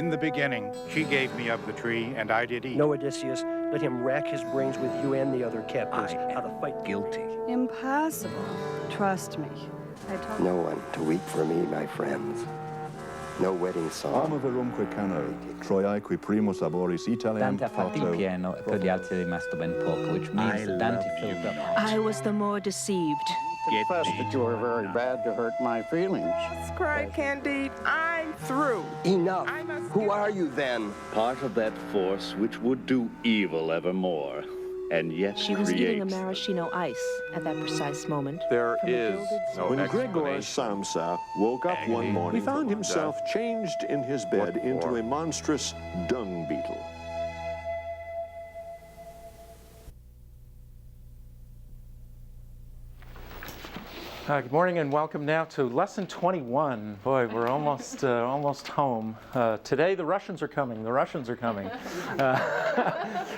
In the beginning, she gave me of the tree, and I did eat. No, Odysseus, let him rack his brains with you and the other captives. I How to fight guilty. Impossible. Trust me. No one to weep for me, my friends. No wedding song. Amo verumque cano, Troiae qui primus laboris Italiam Dante ha fatto il pieno e per gli altri è rimasto ben poco, which means that Dante filled up. I was the more deceived. Confess that you were very bad to hurt my feelings. Cried Candide, I'm through. Enough. Who are you then? Part of that force which would do evil evermore, and yet She was eating a maraschino ice at that precise moment. There is no When Gregor Samsa woke up one morning, he found himself changed in his bed into a monstrous dung beetle. Good morning and welcome now to lesson 21. Boy, we're almost almost home. Today the Russians are coming. The Russians are coming.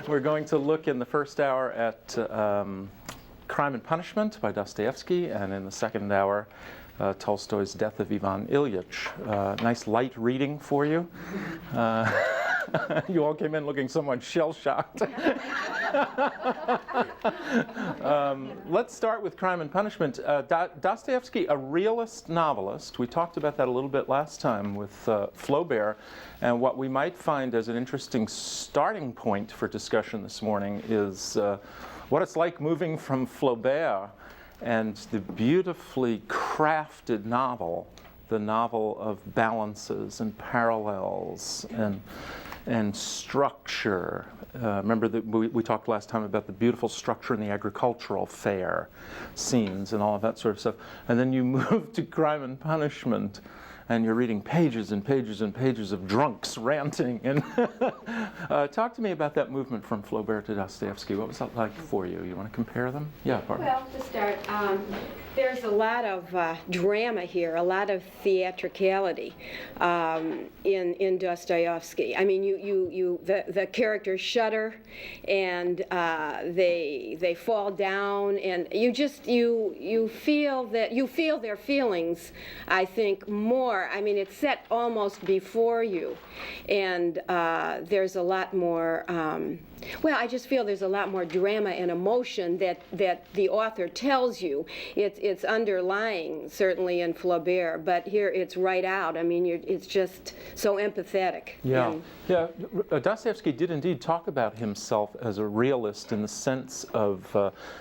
We're going to look in the first hour at Crime and Punishment by Dostoevsky, and in the second hour Tolstoy's Death of Ivan Ilyich. Nice light reading for you. You all came in looking somewhat shell-shocked. Let's start with Crime and Punishment. Dostoevsky, a realist novelist. We talked about that a little bit last time with Flaubert. And what we might find as an interesting starting point for discussion this morning is what it's like moving from Flaubert and the beautifully crafted novel, the novel of balances and parallels and structure. Remember that we talked last time about the beautiful structure in the agricultural fair scenes and all of that sort of stuff. And then you move to Crime and Punishment, and you're reading pages and pages and pages of drunks ranting. And talk to me about that movement from Flaubert to Dostoevsky. What was that like for you? You want to compare them? Yeah, Barbara. Well, to start, there's a lot of drama here, a lot of theatricality in Dostoevsky. I mean, the characters shudder, and they fall down, and you feel their feelings. I think more. I mean, it's set almost before you, and there's a lot more. I just feel there's a lot more drama and emotion that the author tells you. It's underlying, certainly in Flaubert, but here it's right out. I mean, it's just so empathetic. Yeah, Dostoevsky did indeed talk about himself as a realist in the sense of,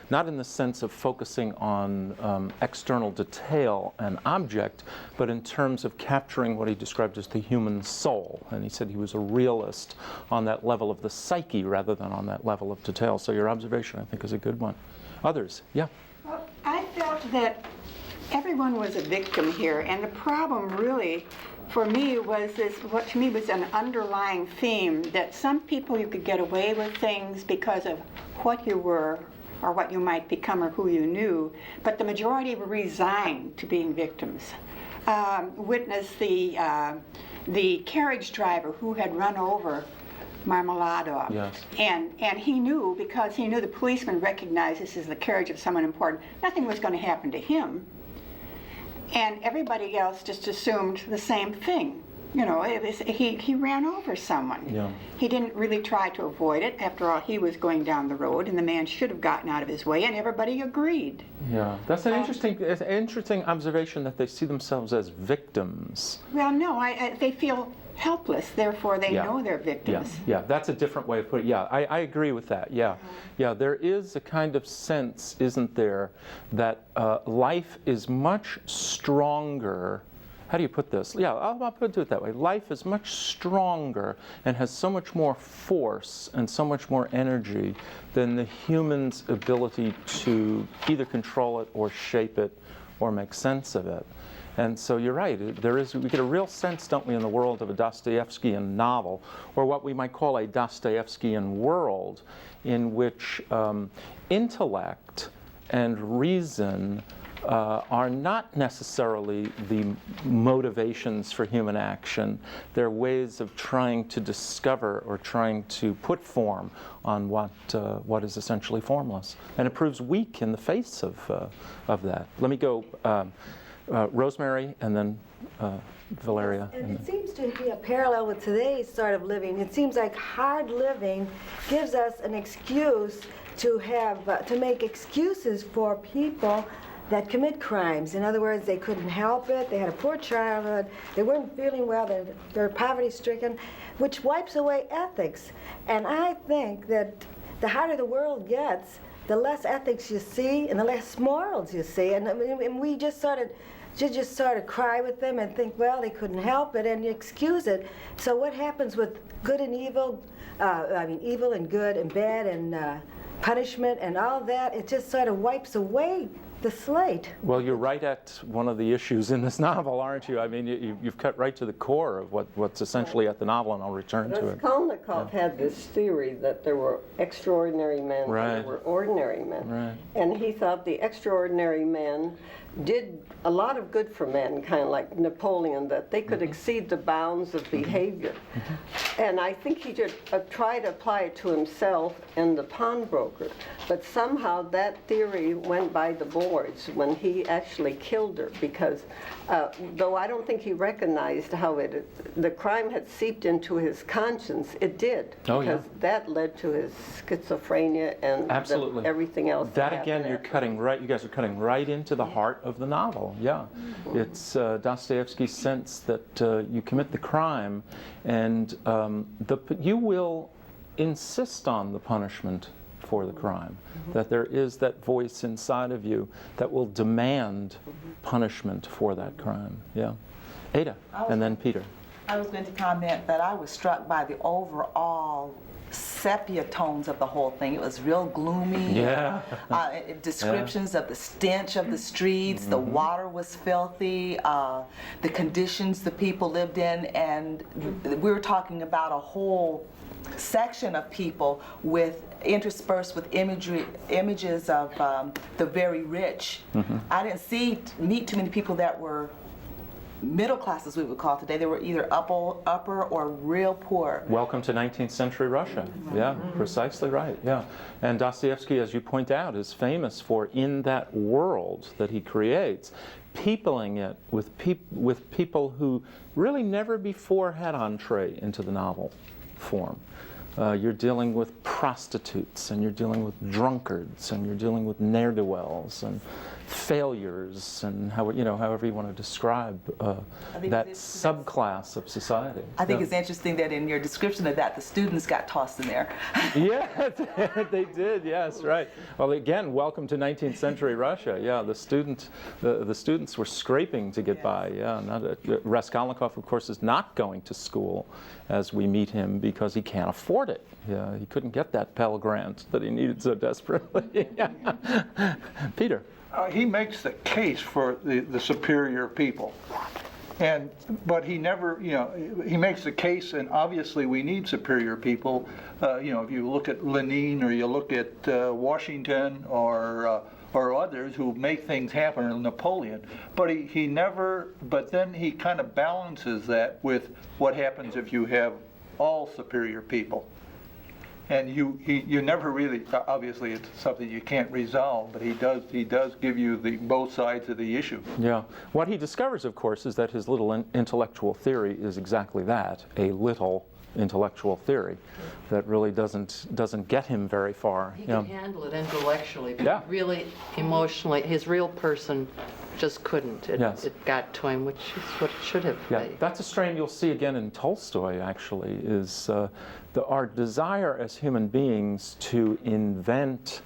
not in the sense of focusing on external detail and object, but in terms of capturing what he described as the human soul. And he said he was a realist on that level of the psyche rather than on that level of detail. So your observation, I think, is a good one. Others? Yeah? Well, I felt that everyone was a victim here, and the problem really for me was what to me was an underlying theme, that some people you could get away with things because of what you were or what you might become or who you knew, but the majority were resigned to being victims. Witness the carriage driver who had run over Marmeladov. Yes. And he knew, because he knew the policeman recognized this as the carriage of someone important, nothing was going to happen to him. And everybody else just assumed the same thing. You know, he ran over someone. Yeah. He didn't really try to avoid it. After all, he was going down the road, and the man should have gotten out of his way, and everybody agreed. Yeah, that's an interesting observation, that they see themselves as victims. Well, no, they feel helpless, therefore they know they're victims. Yeah, that's a different way of putting it. Yeah, I agree with that. Yeah, there is a kind of sense, isn't there, that life is much stronger. How do you put this? Yeah, I'll put it that way. Life is much stronger and has so much more force and so much more energy than the human's ability to either control it or shape it or make sense of it. And so you're right, we get a real sense, don't we, in the world of a Dostoevskian novel, or what we might call a Dostoevskian world, in which intellect and reason are not necessarily the motivations for human action. They're ways of trying to discover or trying to put form on what is essentially formless. And it proves weak in the face of that. Let me go Rosemary, and then Valeria. And it seems to be a parallel with today's sort of living. It seems like hard living gives us an excuse to have to make excuses for people that commit crimes. In other words, they couldn't help it, they had a poor childhood, they weren't feeling well, they're poverty-stricken, which wipes away ethics. And I think that the harder the world gets, the less ethics you see and the less morals you see. And we just sort of cry with them and think, well, they couldn't help it, and you excuse it. So what happens with good and evil, evil and good and bad and punishment and all that, it just sort of wipes away the slate. Well, you're right at one of the issues in this novel, aren't you? I mean, you've cut right to the core of what's essentially at the novel, and I'll return to it. Raskolnikov had this theory that there were extraordinary men and there were ordinary men. Right. And he thought the extraordinary men did a lot of good for men, kind of like Napoleon, that they could exceed the bounds of behavior. And I think he just tried to apply it to himself and the pawnbroker. But somehow that theory went by the boards when he actually killed her, because though I don't think he recognized how the crime had seeped into his conscience, it did. Because that led to his schizophrenia and everything else. That again, you guys are cutting right into the heart of the novel. Yeah, it's Dostoevsky's sense that you commit the crime, and you will insist on the punishment for the crime. That there is that voice inside of you that will demand punishment for that crime. Yeah, Ada, and then Peter. I was going to comment that I was struck by the overall sepia tones of the whole thing. It was real gloomy. Yeah. Descriptions of the stench of the streets, the water was filthy, the conditions the people lived in, and we were talking about a whole section of people with interspersed with images of the very rich. I didn't meet too many people that were middle class, as we would call today. They were either upper or real poor. Welcome to 19th century Russia. Yeah, precisely right. Yeah, and Dostoevsky, as you point out, is famous for, in that world that he creates, peopling it with people who really never before had entree into the novel form. You're dealing with prostitutes, and you're dealing with drunkards, and you're dealing with ne'er-do-wells and failures, and however you want to describe that subclass of society. I think it's interesting that in your description of that, the students got tossed in there. Yeah, they did. Yes, right. Well, again, welcome to 19th century Russia. Yeah, the students were scraping to get by. Yeah, Raskolnikov, of course, is not going to school as we meet him because he can't afford it. Yeah, he couldn't get that Pell Grant that he needed so desperately. Peter. He makes the case for the superior people, but he never, he makes the case, and obviously we need superior people. If you look at Lenin or you look at Washington or others who make things happen, or Napoleon, but he never. But then he kind of balances that with what happens if you have all superior people. And you never really, obviously it's something you can't resolve, but he does give you both sides of the issue. Yeah. What he discovers, of course, is that his little intellectual theory is exactly that, a little intellectual theory that really doesn't get him very far. He can handle it intellectually, but really emotionally, his real person just couldn't. It got to him, which is what it should have. Yeah, that's a strain you'll see again in Tolstoy, actually, is our desire as human beings to invent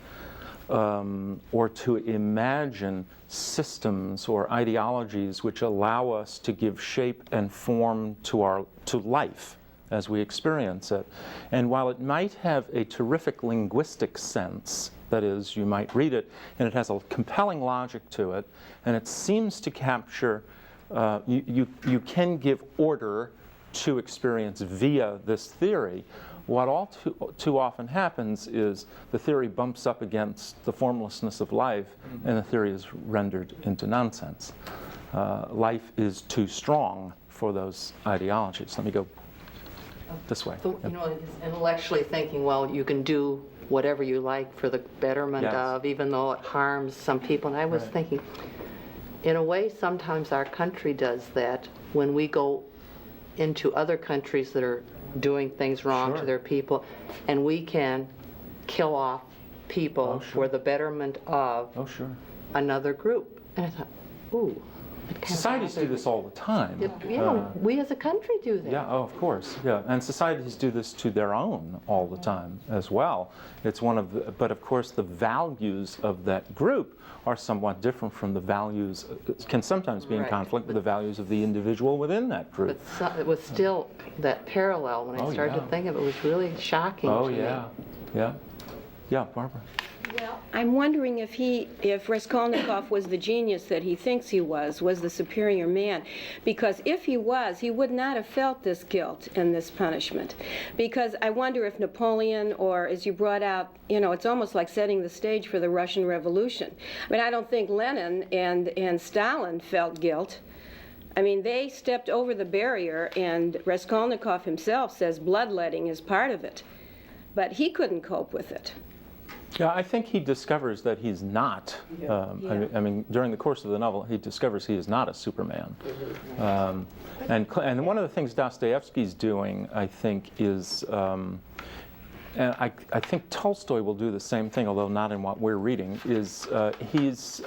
or to imagine systems or ideologies which allow us to give shape and form to life as we experience it. And while it might have a terrific linguistic sense, that is, you might read it and it has a compelling logic to it, and it seems to capture, you can give order to experience via this theory. What all too often happens is the theory bumps up against the formlessness of life, and the theory is rendered into nonsense. Life is too strong for those ideologies. Let me go this way. So, intellectually thinking, well, you can do whatever you like for the betterment of, even though it harms some people. And I was thinking, in a way, sometimes our country does that when we go into other countries that are doing things wrong to their people, and we can kill off people for the betterment of another group. And I thought, ooh. Societies do this all the time. We as a country do that. Yeah, oh, of course, yeah. And societies do this to their own all the time as well. It's one of the, but of course the values of that group are somewhat different from the values, can sometimes be in conflict with the values of the individual within that group. But it was still that parallel when I started to think of it. It was really shocking to me. Yeah, Barbara. Well, I'm wondering if Raskolnikov was the genius that he thinks he was the superior man. Because if he was, he would not have felt this guilt and this punishment. Because I wonder if Napoleon, or as you brought out, you know, it's almost like setting the stage for the Russian Revolution. I mean, I don't think Lenin and Stalin felt guilt. I mean, they stepped over the barrier, and Raskolnikov himself says bloodletting is part of it. But he couldn't cope with it. Yeah, I think he discovers that he's not. I mean, during the course of the novel, he discovers he is not a Superman. And one of the things Dostoevsky's doing, I think, is, and I think Tolstoy will do the same thing, although not in what we're reading, is he's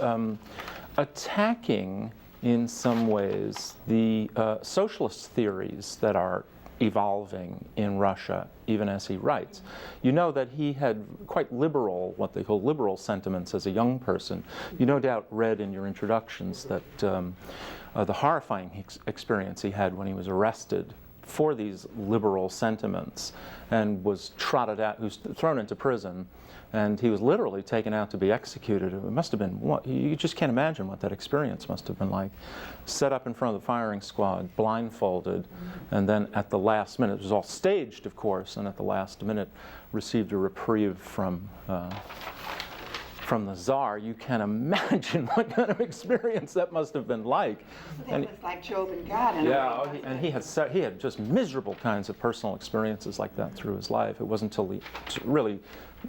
attacking, in some ways, the socialist theories that are evolving in Russia, even as he writes. You know that he had quite liberal, what they call liberal sentiments as a young person. You no doubt read in your introductions that the horrifying experience he had when he was arrested for these liberal sentiments and was trotted out, was thrown into prison, and he was literally taken out to be executed. It must have been, you just can't imagine what that experience must have been like. Set up in front of the firing squad, blindfolded, and then at the last minute, it was all staged, of course, and at the last minute received a reprieve from the Tsar. You can imagine what kind of experience that must have been like. That was like Job and God. And he had just miserable kinds of personal experiences like that through his life. It wasn't until really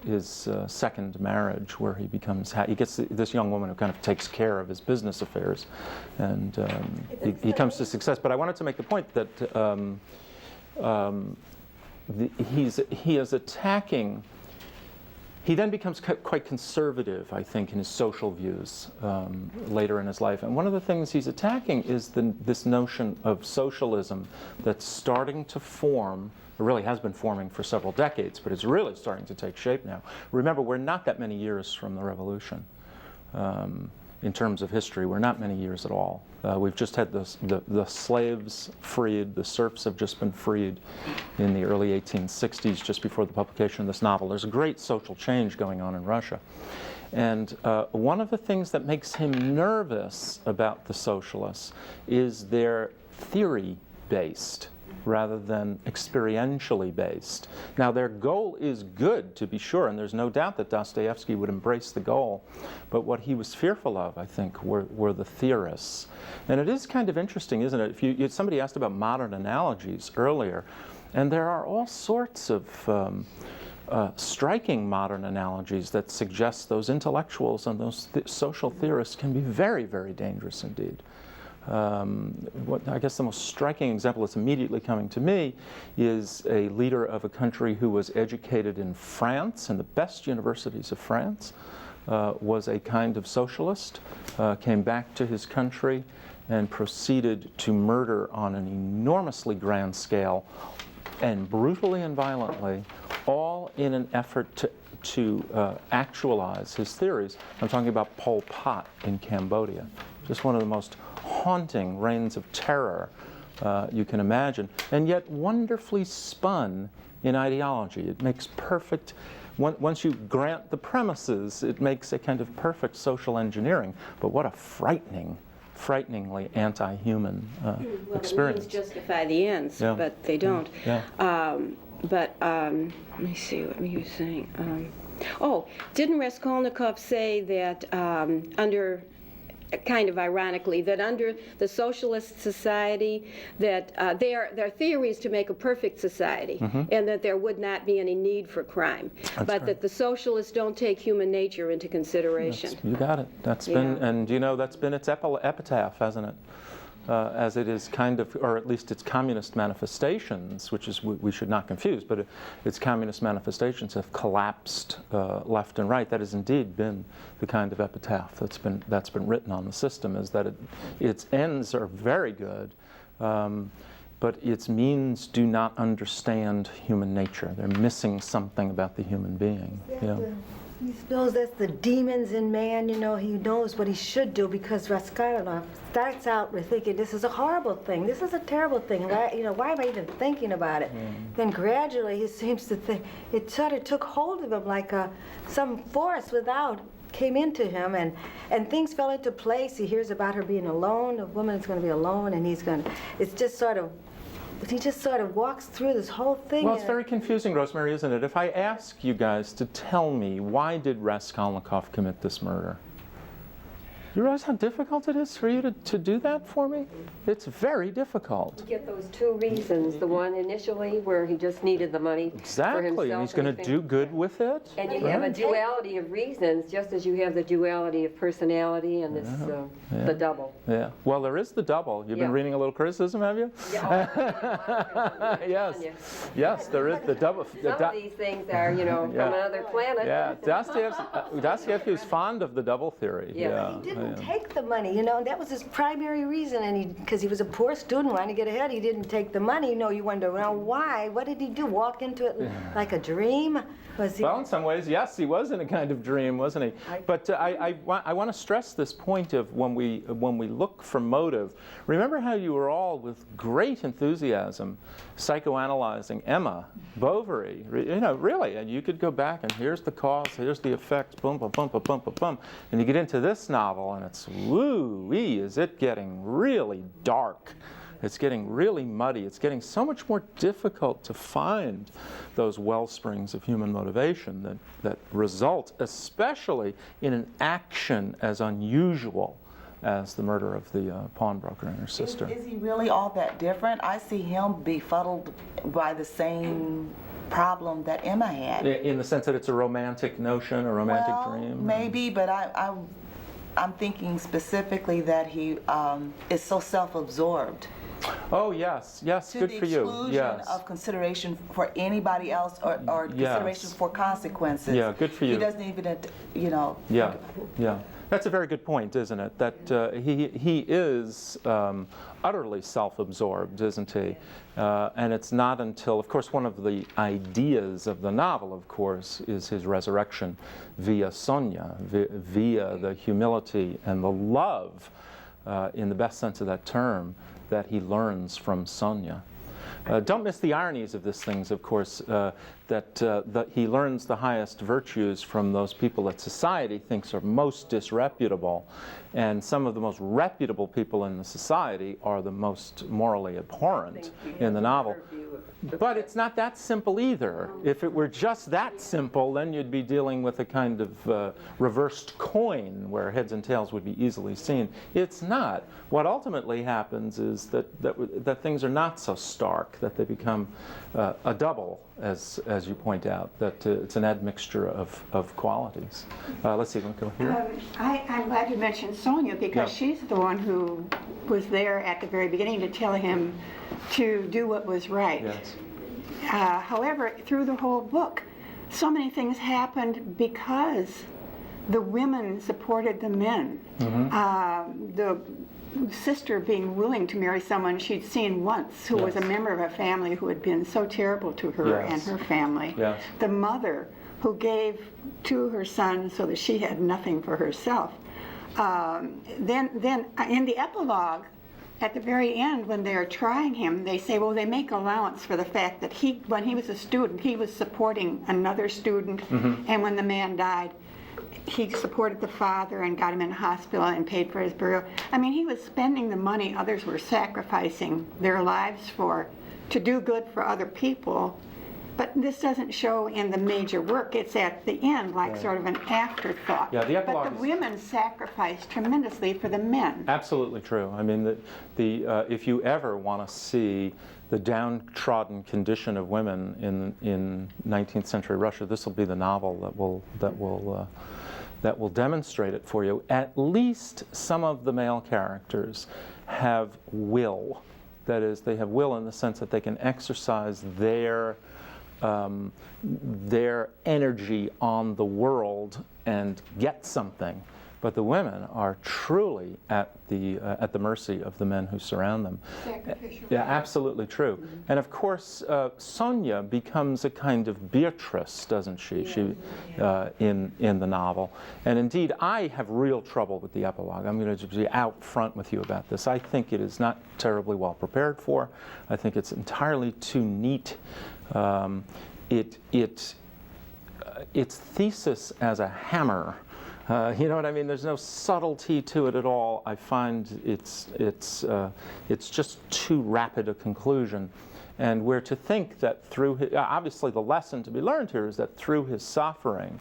his second marriage where he gets this young woman who kind of takes care of his business affairs, and he comes to success. But I wanted to make the point that he is attacking. He then becomes quite conservative, I think, in his social views later in his life. And one of the things he's attacking is this notion of socialism that's starting to form. It really has been forming for several decades, but it's really starting to take shape now. Remember, we're not that many years from the revolution. In terms of history, we're not many years at all. We've just had the slaves freed, the serfs have just been freed in the early 1860s, just before the publication of this novel. There's a great social change going on in Russia. And one of the things that makes him nervous about the socialists is they're theory-based rather than experientially based. Now, their goal is good, to be sure, and there's no doubt that Dostoevsky would embrace the goal, but what he was fearful of, I think, were the theorists. And it is kind of interesting, isn't it? If somebody asked about modern analogies earlier, and there are all sorts of striking modern analogies that suggest those intellectuals and those social theorists can be very, very dangerous indeed. I guess the most striking example that's immediately coming to me is a leader of a country who was educated in France, in the best universities of France, was a kind of socialist, came back to his country and proceeded to murder on an enormously grand scale and brutally and violently, all in an effort to actualize his theories. I'm talking about Pol Pot in Cambodia. Just one of the most haunting reigns of terror you can imagine, and yet wonderfully spun in ideology. It makes perfect, once you grant the premises, it makes a kind of perfect social engineering. But what a frighteningly anti-human experience. The means justify the ends, but they don't. Let me see what he was saying. Didn't Raskolnikov say that under kind of ironically, that under the socialist society, that their theory is to make a perfect society, and that there would not be any need for crime, but that the socialists don't take human nature into consideration. You got it. That's been, and you know, that's been its epitaph, hasn't it? As it is kind of, or at least its communist manifestations, which is we should not confuse, but its communist manifestations have collapsed left and right. That has indeed been the kind of epitaph that's been written on the system, is that its ends are very good, but its means do not understand human nature. They're missing something about the human being. Yeah. He knows that's the demons in man, you know, he knows what he should do, because Raskolnikov starts out with thinking, this is a horrible thing, this is a terrible thing, why, you know, why am I even thinking about it? Then gradually he seems to think, it sort of took hold of him like some force without came into him, and things fell into place. He hears about her being alone, a woman is going to be alone, and it's just sort of, he just sort of walks through this whole thing. Well, it's very confusing, Rosemary, isn't it? If I ask you guys to tell me, why did Raskolnikov commit this murder? You realize how difficult it is for you to do that for me? It's very difficult. You get those two reasons. The one initially where he just needed the money for himself. Exactly, and he's going to do good with it. And you have a duality of reasons, just as you have the duality of personality and this, the double. Yeah, well, there is the double. You've been reading a little criticism, have you? Yeah. Yes, there is the double. Some of these things are, you know, from another planet. Yeah, Dostoevsky was fond of the double theory. Yeah. He didn't take the money, you know, that was his primary reason, and because he was a poor student, wanting to get ahead, he didn't take the money. You know, you wonder, well, why? What did he do? Walk into it like a dream? Was he? Well, in some ways, yes, he was in a kind of dream, wasn't he? But I want to stress this point of when we look for motive. Remember how you were all, with great enthusiasm, psychoanalyzing Emma Bovary. You know, really, and you could go back and here's the cause, here's the effect, boom, boom, boom, boom, boom, boom, boom, and you get into this novel, and it's woo-wee, is it getting really dark. It's getting really muddy. It's getting so much more difficult to find those well springs of human motivation that result especially in an action as unusual as the murder of the pawnbroker and her sister. Is he really all that different? I see him befuddled by the same problem that Emma had. In the sense that it's a romantic notion, a romantic dream? Maybe, but I'm thinking specifically that he is so self-absorbed. Oh, yes, yes, good for you. To the exclusion of consideration for anybody else or consideration for consequences. Yeah, good for you. He doesn't even, you know. Yeah, yeah. That's a very good point, isn't it? That he is utterly self-absorbed, isn't he? And it's not until, of course, one of the ideas of the novel, of course, is his resurrection via Sonia, via the humility and the love, in the best sense of that term, that he learns from Sonia. Don't miss the ironies of these things, of course, that he learns the highest virtues from those people that society thinks are most disreputable, and some of the most reputable people in the society are the most morally abhorrent in the novel. But it's not that simple either. If it were just that simple, then you'd be dealing with a kind of reversed coin where heads and tails would be easily seen. It's not. What ultimately happens is that things are not so stark, that they become a double, as you point out, that it's an admixture of qualities. Let's see, we'll go here. I'm glad you mentioned Sonia, because she's the one who was there at the very beginning to tell him to do what was right. Yes. However, through the whole book, so many things happened because the women supported the men. The sister being willing to marry someone she'd seen once, who was a member of a family who had been so terrible to her and her family. The mother who gave to her son so that she had nothing for herself. Then in the epilogue, at the very end, when they're trying him, they say, well, they make allowance for the fact that when he was a student, he was supporting another student, and when the man died, he supported the father and got him in the hospital and paid for his burial. I mean, he was spending the money others were sacrificing their lives for to do good for other people, But this doesn't show in the major work. It's at the end, like sort of an afterthought. Yeah, the epilogue But the is- women sacrifice tremendously for the men. Absolutely true. I mean, if you ever want to see the downtrodden condition of women in 19th century Russia, this will be the novel that will demonstrate it for you. At least some of the male characters have will. That is, they have will in the sense that they can exercise their energy on the world and get something. But the women are truly at the mercy of the men who surround them. Sacrificial. Yeah, absolutely true. And of course, Sonia becomes a kind of Beatrice, doesn't she? In the novel. And indeed, I have real trouble with the epilogue. I'm going to be out front with you about this. I think it is not terribly well prepared for. I think it's entirely too neat. Its thesis as a hammer. You know what I mean? There's no subtlety to it at all. I find it's just too rapid a conclusion. And we're to think that through his, obviously the lesson to be learned here is that through his suffering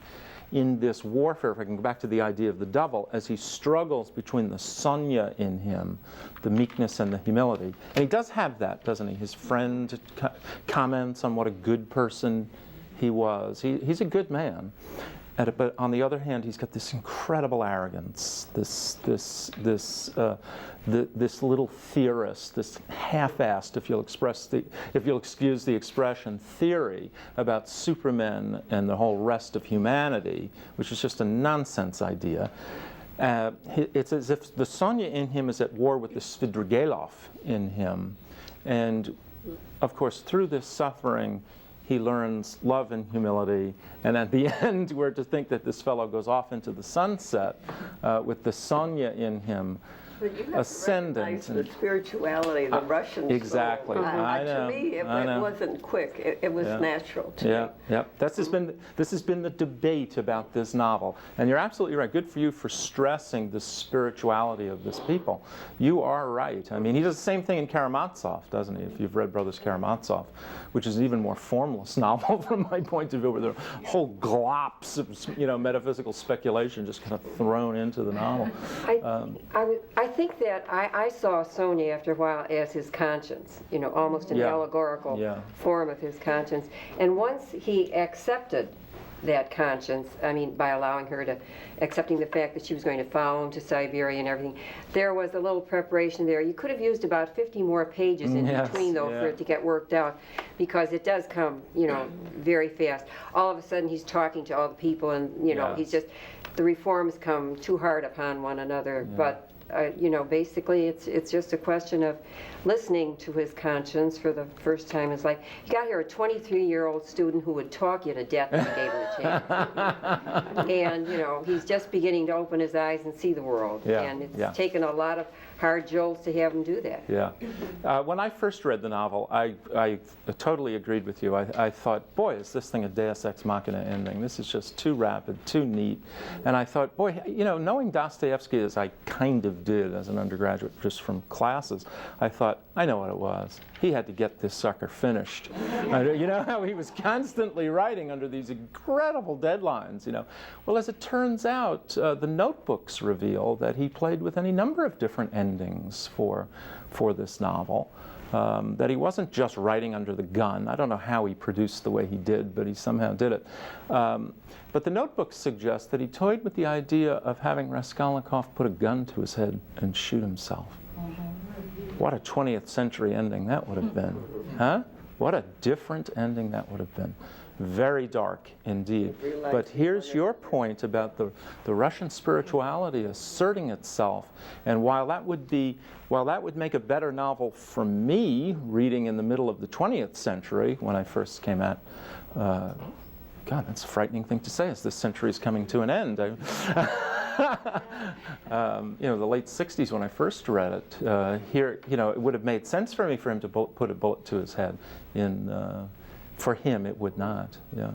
in this warfare, if I can go back to the idea of the devil, as he struggles between the Sonia in him, the meekness and the humility. And he does have that, doesn't he? His friend comments on what a good person he was. He's a good man. But on the other hand, he's got this incredible arrogance, this little theorist, this half-assed, if you'll excuse the expression, theory about supermen and the whole rest of humanity, which is just a nonsense idea. It's as if the Sonia in him is at war with the Svidrigailov in him, and of course, through this suffering, he learns love and humility, and at the end, we're to think that this fellow goes off into the sunset with the Sonia in him, But you have ascendant. to recognize the spirituality, the Russian Exactly. soul. I know. To me, it wasn't quick. It was natural to me. Yeah. This has been the debate about this novel, and you're absolutely right. Good for you for stressing the spirituality of this people. You are right. I mean, he does the same thing in Karamazov, doesn't he? If you've read Brothers Karamazov, which is an even more formless novel from my point of view, where there are whole glops of metaphysical speculation just kind of thrown into the novel. I think that I saw Sonia after a while as his conscience, almost an allegorical form of his conscience. And once he accepted that conscience, I mean, by allowing her to, accepting the fact that she was going to follow him to Siberia and everything, there was a little preparation there. You could have used about 50 more pages in between, though, for it to get worked out, because it does come, very fast. All of a sudden, he's talking to all the people, and, he's just, the reforms come too hard upon one another. But basically it's just a question of listening to his conscience for the first time in his life. You got here a 23-year-old student who would talk you to death if you gave him a chance. And, he's just beginning to open his eyes and see the world. And it's taken a lot of hard jolts to have him do that. Yeah. When I first read the novel, I totally agreed with you. I thought, boy, is this thing a Deus Ex Machina ending. This is just too rapid, too neat. And I thought, boy, knowing Dostoevsky as I kind of did as an undergraduate just from classes, I thought, I know what it was. He had to get this sucker finished. You know how he was constantly writing under these incredible deadlines, Well, as it turns out, the notebooks reveal that he played with any number of different endings for this novel. That he wasn't just writing under the gun. I don't know how he produced the way he did, but he somehow did it. But the notebooks suggest that he toyed with the idea of having Raskolnikov put a gun to his head and shoot himself. What a 20th century ending that would have been. Huh? What a different ending that would have been. Very dark indeed. But here's your point about the Russian spirituality asserting itself, and while that would make a better novel for me, reading in the middle of the 20th century when I first came out, God, that's a frightening thing to say as this century is coming to an end. The late 60s when I first read it, here, it would have made sense for me for him to put a bullet to his head. For him, it would not. Yeah.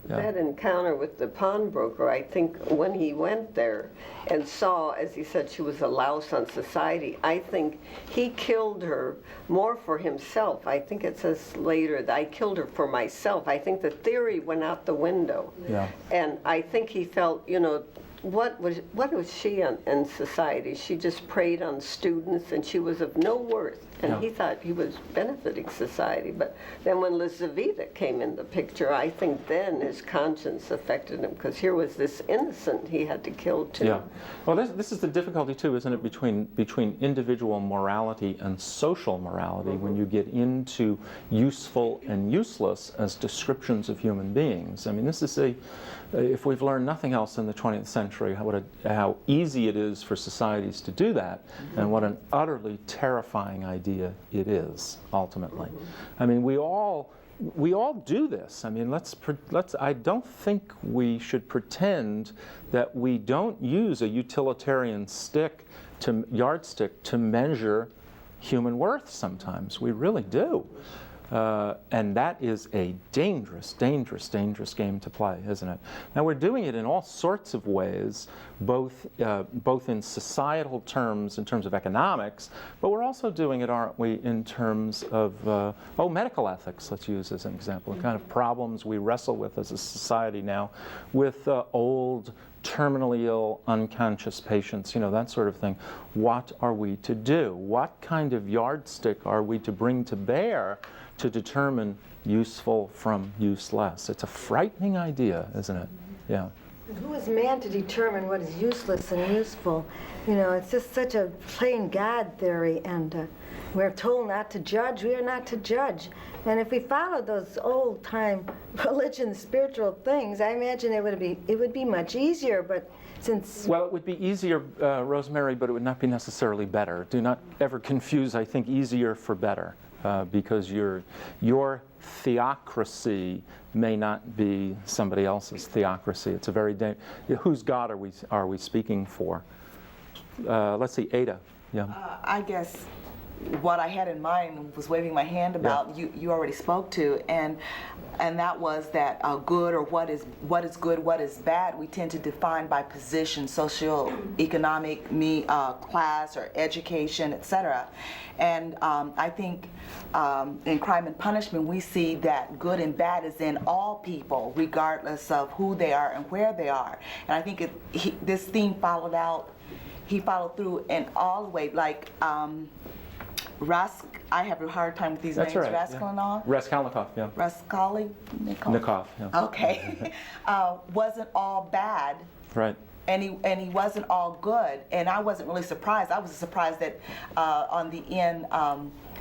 That encounter with the pawnbroker, I think when he went there and saw, as he said, she was a louse on society, I think he killed her more for himself. I think it says later that I killed her for myself. I think the theory went out the window. Yeah. And I think he felt, you know, what was she in society? She just preyed on students and she was of no worth. And he thought he was benefiting society. But then when Lizaveta came in the picture, I think then his conscience affected him, because here was this innocent he had to kill too. Yeah. Well, this is the difficulty too, isn't it, between individual morality and social morality when you get into useful and useless as descriptions of human beings. I mean, this is if we've learned nothing else in the 20th century, how easy it is for societies to do that, and what an utterly terrifying idea it is, ultimately. I mean, we all do this. I mean, I don't think we should pretend that we don't use a utilitarian yardstick to measure human worth sometimes. We really do. And that is a dangerous, dangerous, dangerous game to play, isn't it? Now, we're doing it in all sorts of ways, both in societal terms, in terms of economics, but we're also doing it, aren't we, in terms of, medical ethics, let's use as an example, the kind of problems we wrestle with as a society now with old, terminally ill, unconscious patients, you know, that sort of thing. What are we to do? What kind of yardstick are we to bring to bear to determine useful from useless? It's a frightening idea, isn't it? Yeah. Who is man to determine what is useless and useful? You know, it's just such a plain God theory, and we're told not to judge. We are not to judge. And if we follow those old-time religion, spiritual things, I imagine it would be much easier. But since it would be easier, Rosemary, but it would not be necessarily better. Do not ever confuse, I think, easier for better, because your theocracy may not be somebody else's theocracy. It's a very whose God are we speaking for? Let's see, Ada. Yeah. I guess what I had in mind was waving my hand about, you already spoke to, and that was that good, or what is good, what is bad, we tend to define by position, socio-economic, class or education, etc. And I think in Crime and Punishment we see that good and bad is in all people, regardless of who they are and where they are. And I think this theme he followed through in all the way, like I have a hard time with these names. Right, Raskolnikov? Raskolnikov, yeah. Raskolnikov, yeah. Okay. Wasn't all bad. Right. And he wasn't all good. And I wasn't really surprised. I was surprised that on the end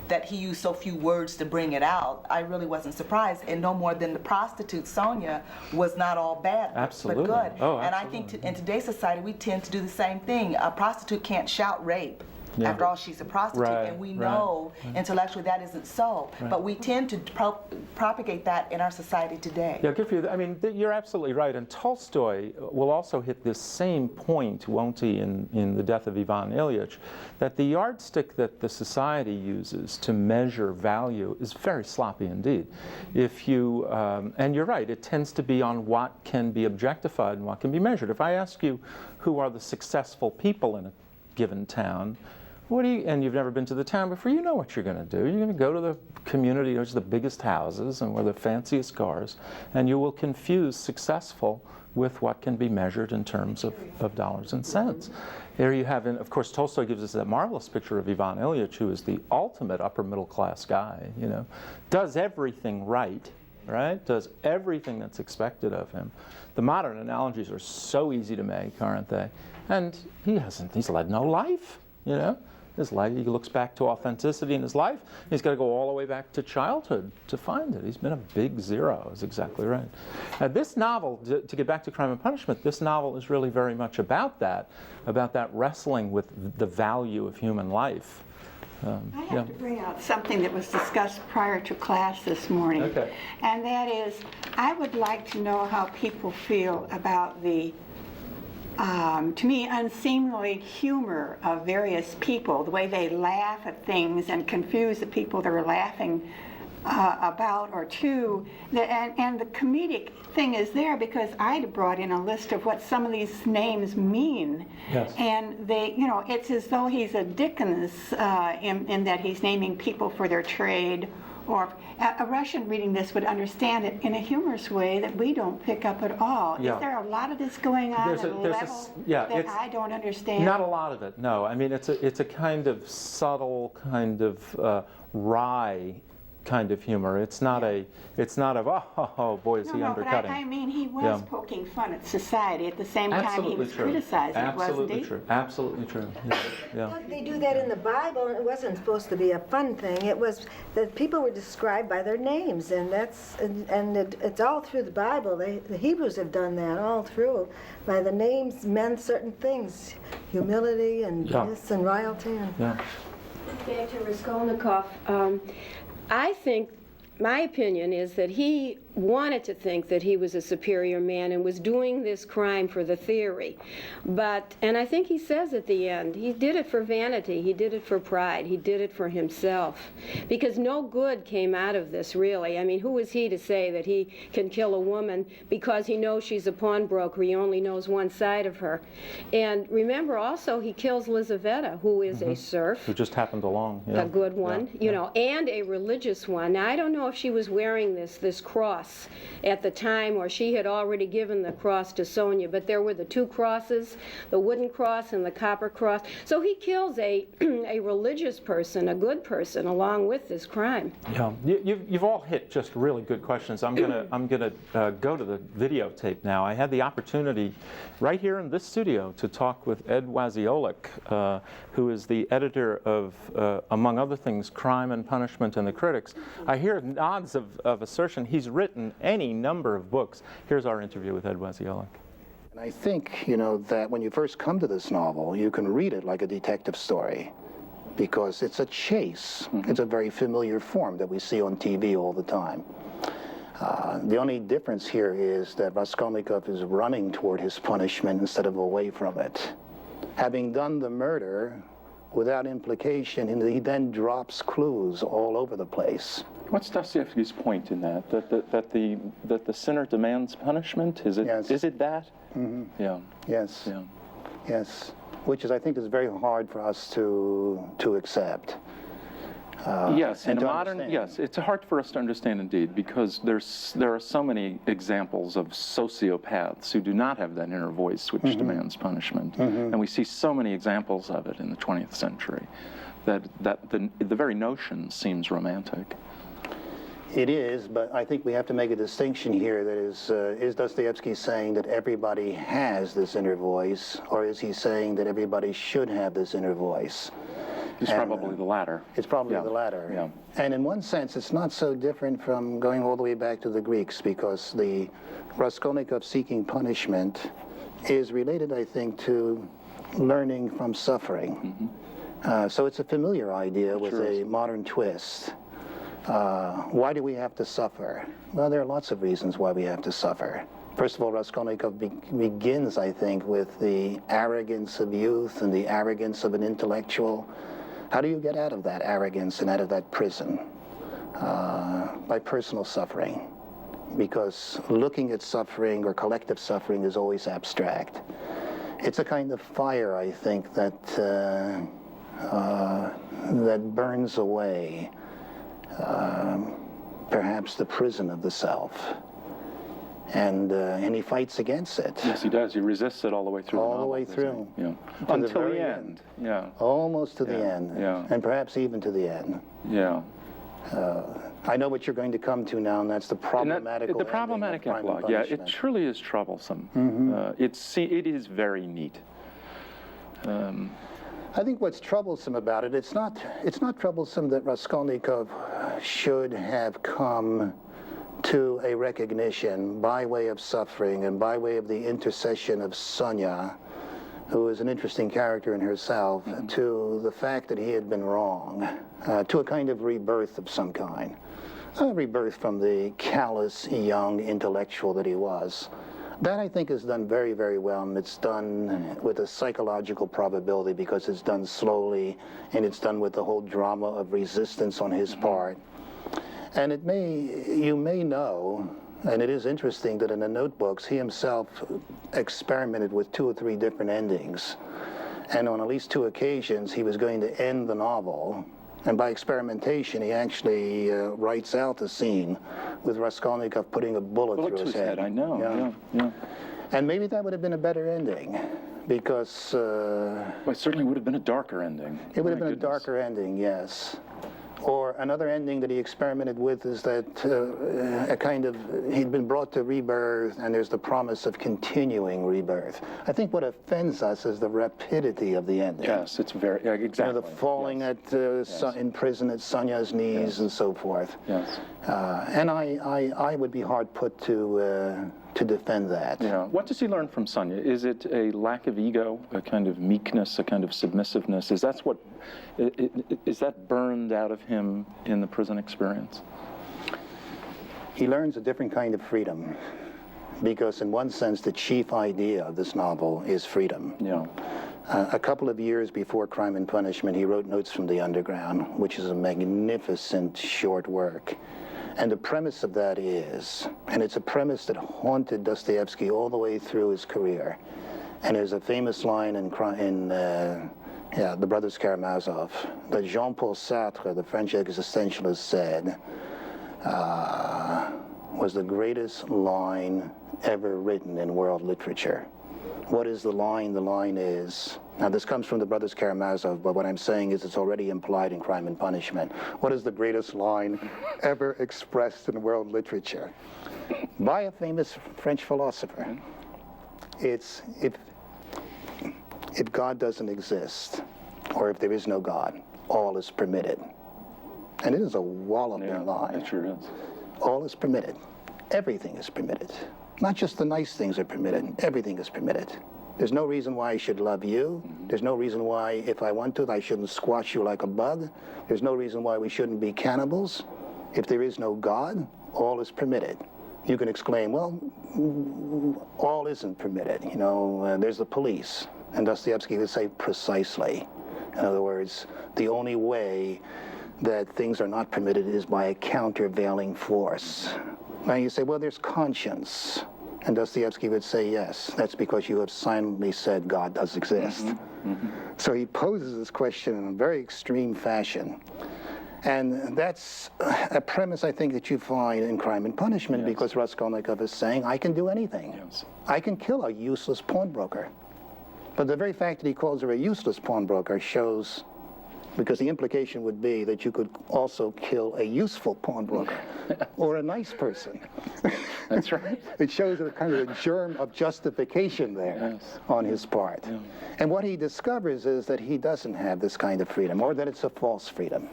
that he used so few words to bring it out. I really wasn't surprised. And no more than the prostitute, Sonia, was not all bad, absolutely. but good. Oh, absolutely. And I think in today's society, we tend to do the same thing. A prostitute can't shout rape. Yeah. After all, she's a prostitute, and we know intellectually that isn't so. But we tend to propagate that in our society today. Yeah, good for you. I mean, you're absolutely right. And Tolstoy will also hit this same point, won't he, in The Death of Ivan Ilyich, that the yardstick that the society uses to measure value is very sloppy indeed. If you, and you're right, it tends to be on what can be objectified and what can be measured. If I ask you who are the successful people in a given town, and you've never been to the town before, you know what you're going to do. You're going to go to the community, there's the biggest houses and where the fanciest cars, and you will confuse successful with what can be measured in terms of dollars and cents. There you have, and of course, Tolstoy gives us that marvelous picture of Ivan Ilyich, who is the ultimate upper middle class guy, you know, does everything right, does everything that's expected of him. The modern analogies are so easy to make, aren't they? And he's led no life, you know. His life, he looks back to authenticity in his life. He's got to go all the way back to childhood to find it. He's been a big zero, is exactly right. This novel, to get back to Crime and Punishment, this novel is really very much about that wrestling with the value of human life. I have to bring out something that was discussed prior to class this morning. Okay. And that is, I would like to know how people feel about the to me, unseemly humor of various people, the way they laugh at things and confuse the people that are laughing about or to, and the comedic thing is there because I'd brought in a list of what some of these names mean. Yes. And they, you know, it's as though he's a Dickens in that he's naming people for their trade. Or a Russian reading this would understand it in a humorous way that we don't pick up at all. Yeah. Is there a lot of this going on at a level that I don't understand? Not a lot of it, no. I mean, it's a kind of subtle, kind of wry kind of humor. It's not oh boy, is he undercutting. But I mean, he was poking fun at society at the same time he was criticizing, wasn't he? Absolutely true. Yeah. Look, they do that in the Bible, and it wasn't supposed to be a fun thing. It was that people were described by their names, and it's all through the Bible. The Hebrews have done that all through. By the names meant certain things, humility and this and royalty. Back to Raskolnikov. I think, my opinion is that he wanted to think that he was a superior man and was doing this crime for the theory. And I think he says at the end, he did it for vanity, he did it for pride, he did it for himself. Because no good came out of this, really. I mean, who is he to say that he can kill a woman because he knows she's a pawnbroker, he only knows one side of her. And remember also, he kills Lizaveta, who is a serf. Who just happened along. Yeah. A good one, you know, and a religious one. Now, I don't know if she was wearing this cross at the time, or she had already given the cross to Sonia, but there were the two crosses, the wooden cross and the copper cross. So he kills a religious person, a good person, along with this crime. Yeah, you've all hit just really good questions. I'm gonna go to the videotape now. I had the opportunity right here in this studio to talk with Ed Wasiolek, who is the editor of, among other things, Crime and Punishment and the Critics. I hear nods of assertion. He's written any number of books. Here's our interview with Ed Wasiolek. And I think, you know, that when you first come to this novel, you can read it like a detective story because it's a chase. It's a very familiar form that we see on TV all the time. The only difference here is that Raskolnikov is running toward his punishment instead of away from it. Having done the murder without implication, he then drops clues all over the place. What's Dostoevsky's point in that? That the sinner demands punishment? Is it? Yes. Is it that? Mm-hmm. Yeah. Yes. Yeah. Yes. Which is, I think, is very hard for us to accept. Yes, in a modern, yes, it's hard for us to understand indeed, because there are so many examples of sociopaths who do not have that inner voice which demands punishment, and we see so many examples of it in the 20th century that the very notion seems romantic. It is, but I think we have to make a distinction here that is Dostoevsky saying that everybody has this inner voice, or is he saying that everybody should have this inner voice? It's probably the latter. It's probably the latter. Yeah. And in one sense, it's not so different from going all the way back to the Greeks, because the Raskolnikov seeking punishment is related, I think, to learning from suffering. So it's a familiar idea with a modern twist. Why do we have to suffer? Well, there are lots of reasons why we have to suffer. First of all, Raskolnikov begins, I think, with the arrogance of youth and the arrogance of an intellectual. How do you get out of that arrogance and out of that prison? By personal suffering. Because looking at suffering or collective suffering is always abstract. It's a kind of fire, I think, that burns away perhaps the prison of the self. And he fights against it. Yes, he does. He resists it all the way through. All the way through. Yeah. To Until the end. Yeah. Almost to the end. Yeah. And perhaps even to the end. Yeah. I know what you're going to come to now, and that's the problematic. The problematic epilogue. Yeah, it truly is troublesome. It is very neat. I think what's troublesome about it, it's not troublesome that Raskolnikov should have come to a recognition by way of suffering and by way of the intercession of Sonia, who is an interesting character in herself, to the fact that he had been wrong, to a kind of rebirth of some kind. A rebirth from the callous, young intellectual that he was. That, I think, is done very, very well, and it's done with a psychological probability because it's done slowly, and it's done with the whole drama of resistance on his part. And you may know, and it is interesting that in the notebooks, he himself experimented with 2 or 3 different endings. And on at least 2 occasions, he was going to end the novel. And by experimentation, he actually writes out the scene with Raskolnikov putting a bullet through his head. I know, yeah. And maybe that would have been a better ending, because... well, it certainly would have been a darker ending. It would have been a darker ending, yes. Or another ending that he experimented with is that he'd been brought to rebirth, and there's the promise of continuing rebirth. I think what offends us is the rapidity of the ending. Yes, it's very, exactly. You know, the falling in prison at Sonya's knees and so forth. Yes. And I would be hard put to defend that. Yeah. What does he learn from Sonya? Is it a lack of ego, a kind of meekness, a kind of submissiveness? Is that burned out of him in the prison experience? He learns a different kind of freedom, because in one sense, the chief idea of this novel is freedom. Yeah. A couple of years before Crime and Punishment, he wrote Notes from the Underground, which is a magnificent short work. And the premise of that is, and it's a premise that haunted Dostoevsky all the way through his career. And there's a famous line in The Brothers Karamazov that Jean-Paul Sartre, the French existentialist, said was the greatest line ever written in world literature. What is the line? The line is, now this comes from The Brothers Karamazov, but what I'm saying is it's already implied in Crime and Punishment. What is the greatest line ever expressed in world literature? By a famous French philosopher. It's, if God doesn't exist, or if there is no God, all is permitted. And it is a walloping line. It sure is. All is permitted. Everything is permitted. Not just the nice things are permitted, everything is permitted. There's no reason why I should love you. There's no reason why, if I want to, I shouldn't squash you like a bug. There's no reason why we shouldn't be cannibals. If there is no God, all is permitted. You can exclaim, well, all isn't permitted. You know, there's the police. And Dostoevsky would say precisely. In other words, the only way that things are not permitted is by a countervailing force. Now you say, well, there's conscience. And Dostoevsky would say, yes, that's because you have silently said God does exist. So he poses this question in a very extreme fashion. And that's a premise, I think, that you find in Crime and Punishment, because Raskolnikov is saying, I can do anything. I can kill a useless pawnbroker. But the very fact that he calls her a useless pawnbroker shows, because the implication would be that you could also kill a useful pawnbroker or a nice person. That's right. It shows a kind of a germ of justification there on his part. Yeah. And what he discovers is that he doesn't have this kind of freedom, or that it's a false freedom.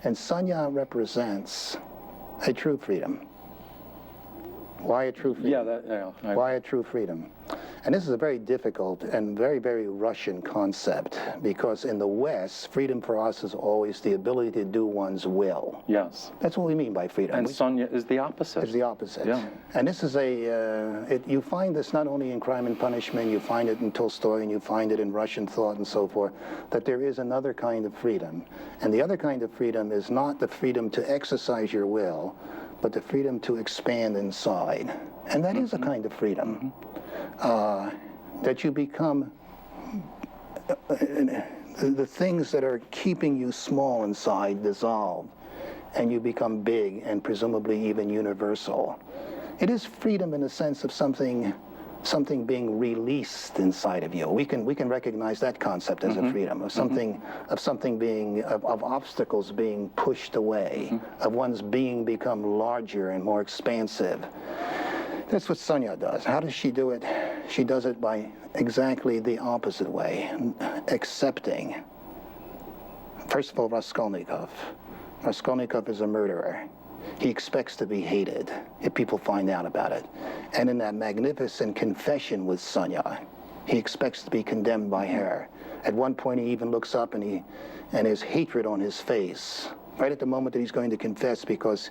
And Sonya represents a true freedom. Why a true freedom? Why a true freedom? And this is a very difficult and very, very Russian concept, because in the West, freedom for us is always the ability to do one's will. Yes. That's what we mean by freedom. And Sonya is the opposite. Is the opposite. Yeah. And this is you find this not only in Crime and Punishment, you find it in Tolstoy, and you find it in Russian thought and so forth, that there is another kind of freedom. And the other kind of freedom is not the freedom to exercise your will, but the freedom to expand inside. And that is a kind of freedom. That you become, the things that are keeping you small inside dissolve, and you become big and presumably even universal. It is freedom in the sense of something being released inside of you. We can recognize that concept as a freedom, of something being, of obstacles being pushed away, of one's being become larger and more expansive. That's what Sonya does. How does she do it? She does it by exactly the opposite way, accepting. First of all, Raskolnikov. Raskolnikov is a murderer. He expects to be hated if people find out about it. And in that magnificent confession with Sonya, he expects to be condemned by her. At one point, he even looks up and there's hatred on his face, right at the moment that he's going to confess, because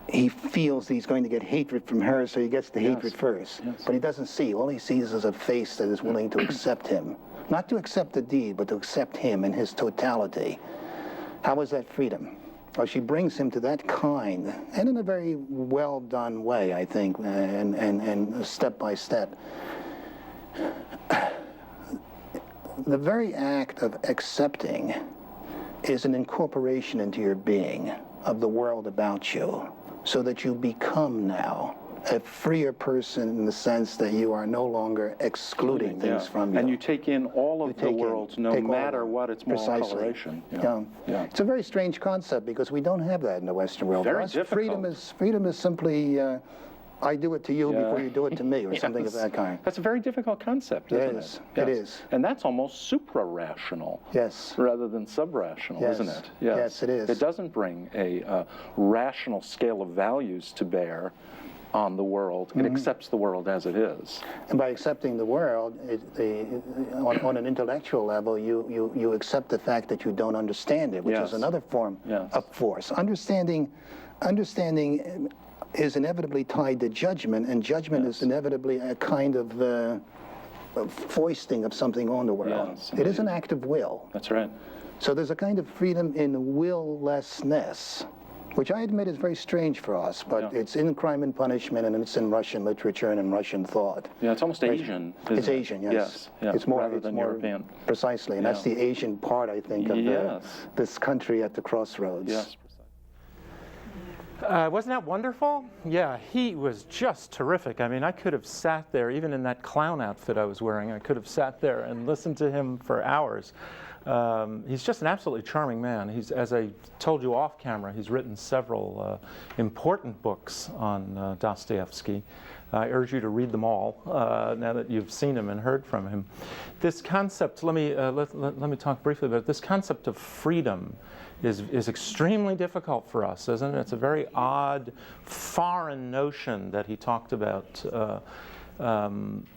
he feels that he's going to get hatred from her, so he gets the hatred first. But he doesn't see. All he sees is a face that is willing to accept him. Not to accept the deed, but to accept him in his totality. How is that freedom? or she brings him to that kind, and in a very well done way, I think, and step by step. The very act of accepting is an incorporation into your being of the world about you, so that you become now a freer person in the sense that you are no longer excluding things from you. And you take in all of the worlds, no matter what its moral coloration. It's a very strange concept because we don't have that in the Western world. Very For us, difficult. freedom is simply, I do it to you before you do it to me, or something of that kind. That's a very difficult concept, isn't it? It is. And that's almost supra-rational. Yes. Rather than sub-rational, Yes. isn't it? Yes, it is. It doesn't bring a rational scale of values to bear on the world. It accepts the world as it is. And by accepting the world, on an intellectual level, you accept the fact that you don't understand it, which is another form of force. Understanding is inevitably tied to judgment, and judgment is inevitably a kind of foisting of something on the world. It is an act of will. That's right. So there's a kind of freedom in will-lessness, which I admit is very strange for us, but it's in Crime and Punishment, and it's in Russian literature and in Russian thought. Yeah, it's almost Asian. It's Asian, yes. It's more, rather than European. Precisely, and that's the Asian part, I think, of this country at the crossroads. Yes. Wasn't that wonderful? Yeah, he was just terrific. I mean, I could have sat there, even in that clown outfit I was wearing, I could have sat there and listened to him for hours. He's just an absolutely charming man. He's, as I told you off camera, he's written several important books on Dostoevsky. I urge you to read them all now that you've seen him and heard from him. This concept, let me talk briefly about it. This concept of freedom is extremely difficult for us, isn't it? It's a very odd, foreign notion that he talked about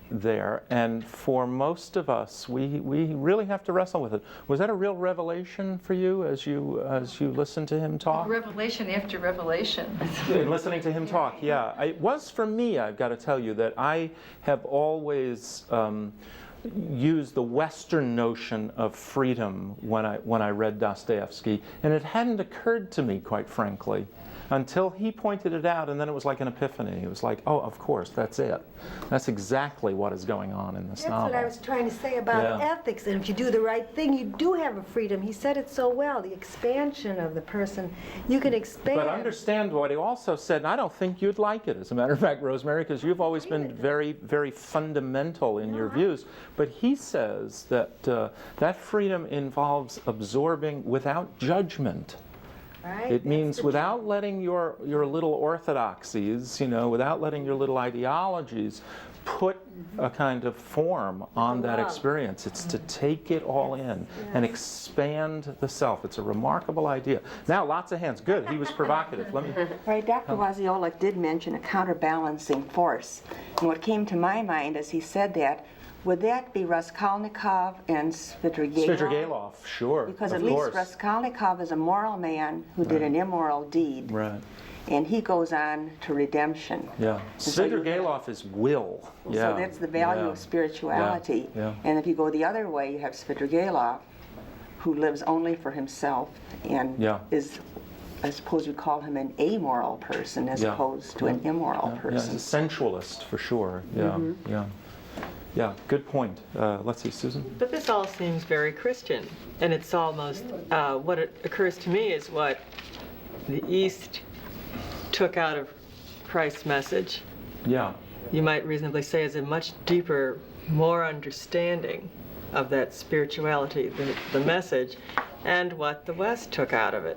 there, and for most of us, we really have to wrestle with it. Was that a real revelation for you as you listened to him talk? Revelation after revelation. Listening to him talk, yeah. It was for me, I've got to tell you, that I have always used the Western notion of freedom when I read Dostoevsky, and it hadn't occurred to me, quite frankly, until he pointed it out, and then it was like an epiphany. It was like, oh, of course, that's it. That's exactly what is going on in this novel. That's what I was trying to say about ethics, and if you do the right thing, you do have a freedom. He said it so well, the expansion of the person. You can expand. But understand what he also said, and I don't think you'd like it, as a matter of fact, Rosemary, because you've always been very, very fundamental in your views. But he says that that freedom involves absorbing without judgment. Right? It means without letting your little orthodoxies, without letting your little ideologies put a kind of form on that experience. It's to take it all in and expand the self. It's a remarkable idea. Now, lots of hands. Good. He was provocative. Let me. Right. Dr. Wasiolik did mention a counterbalancing force. And what came to my mind as he said that, would that be Raskolnikov and Svidrigailov? Svidrigailov, sure. Because at least Raskolnikov is a moral man who did an immoral deed. Right. And he goes on to redemption. Yeah. Svidrigailov is will. Yeah. So that's the value of spirituality. Yeah. And if you go the other way, you have Svidrigailov, who lives only for himself and is, I suppose you'd call him an amoral person as opposed to an immoral person. Yeah, he's a sensualist for sure. Yeah. Yeah, good point. Let's see, Susan. But this all seems very Christian, and it's almost, what occurs to me is what the East took out of Christ's message. Yeah. You might reasonably say is a much deeper, more understanding of that spirituality, the message, and what the West took out of it,